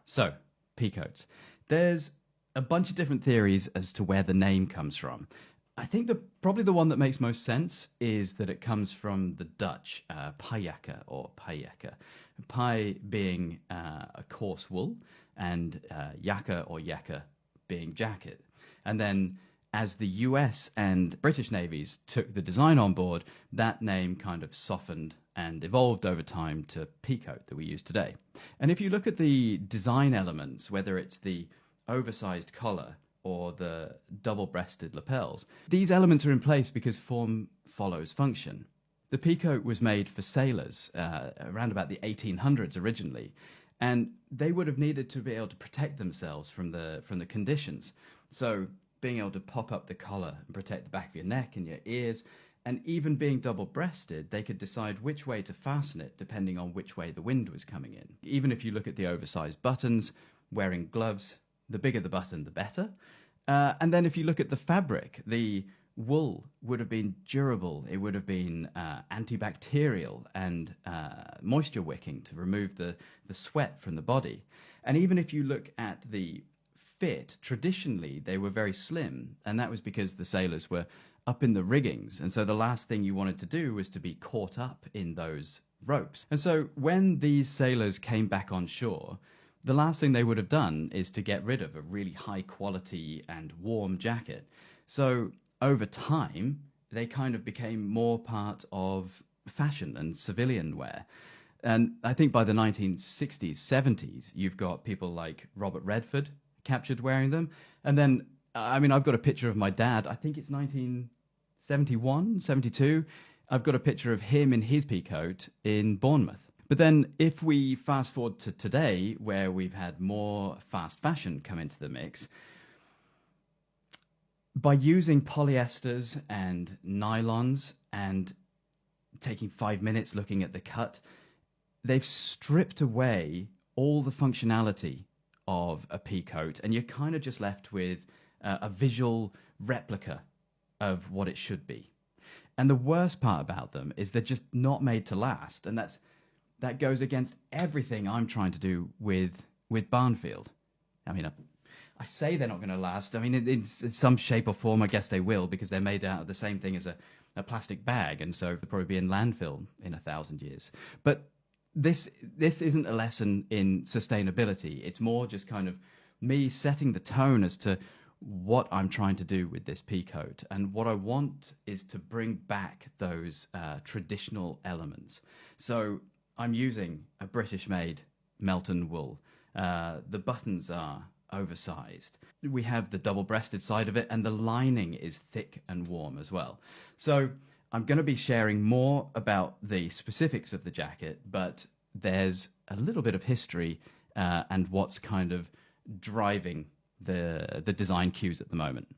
So, peacoats. There's a bunch of different theories as to where the name comes from. I think probably the one that makes most sense is that it comes from the Dutch, pajaka or pajeka. Pai being a coarse wool, and jaka or yaka being jacket. And then as the US and British navies took the design on board, that name kind of softened and evolved over time to peacoat that we use today. And if you look at the design elements, whether it's the oversized collar or the double-breasted lapels, these elements are in place because form follows function. The peacoat was made for sailors around about the 1800s originally, and they would have needed to be able to protect themselves from the conditions. So being able to pop up the collar and protect the back of your neck and your ears, and even being double-breasted, they could decide which way to fasten it depending on which way the wind was coming in. Even if you look at the oversized buttons, wearing gloves, the bigger the button, the better. And then if you look at the fabric, the wool would have been durable. It would have been antibacterial and moisture wicking to remove the sweat from the body. And even if you look at the fit, traditionally they were very slim, and that was because the sailors were up in the riggings, and so the last thing you wanted to do was to be caught up in those ropes. And so when these sailors came back on shore, the last thing they would have done is to get rid of a really high quality and warm jacket. So over time, they kind of became more part of fashion and civilian wear. And I think by the 1960s, 70s, you've got people like Robert Redford captured wearing them. And then, I mean, I've got a picture of my dad, I think it's 1971, 72. I've got a picture of him in his peacoat in Bournemouth. But then if we fast forward to today, where we've had more fast fashion come into the mix, by using polyesters and nylons and taking 5 minutes looking at the cut, they've stripped away all the functionality of a peacoat, and you're kind of just left with a visual replica of what it should be. And the worst part about them is they're just not made to last, and that goes against everything I'm trying to do with Barnfield. I mean, I say they're not going to last. I mean, in some shape or form, I guess they will, because they're made out of the same thing as a plastic bag, and so they'll probably be in landfill in 1,000 years. But this isn't a lesson in sustainability. It's more just kind of me setting the tone as to what I'm trying to do with this peacoat. And what I want is to bring back those traditional elements. So I'm using a British-made Melton wool. The buttons are oversized. We have the double-breasted side of it, and the lining is thick and warm as well. So I'm going to be sharing more about the specifics of the jacket, but there's a little bit of history and what's kind of driving the design cues at the moment.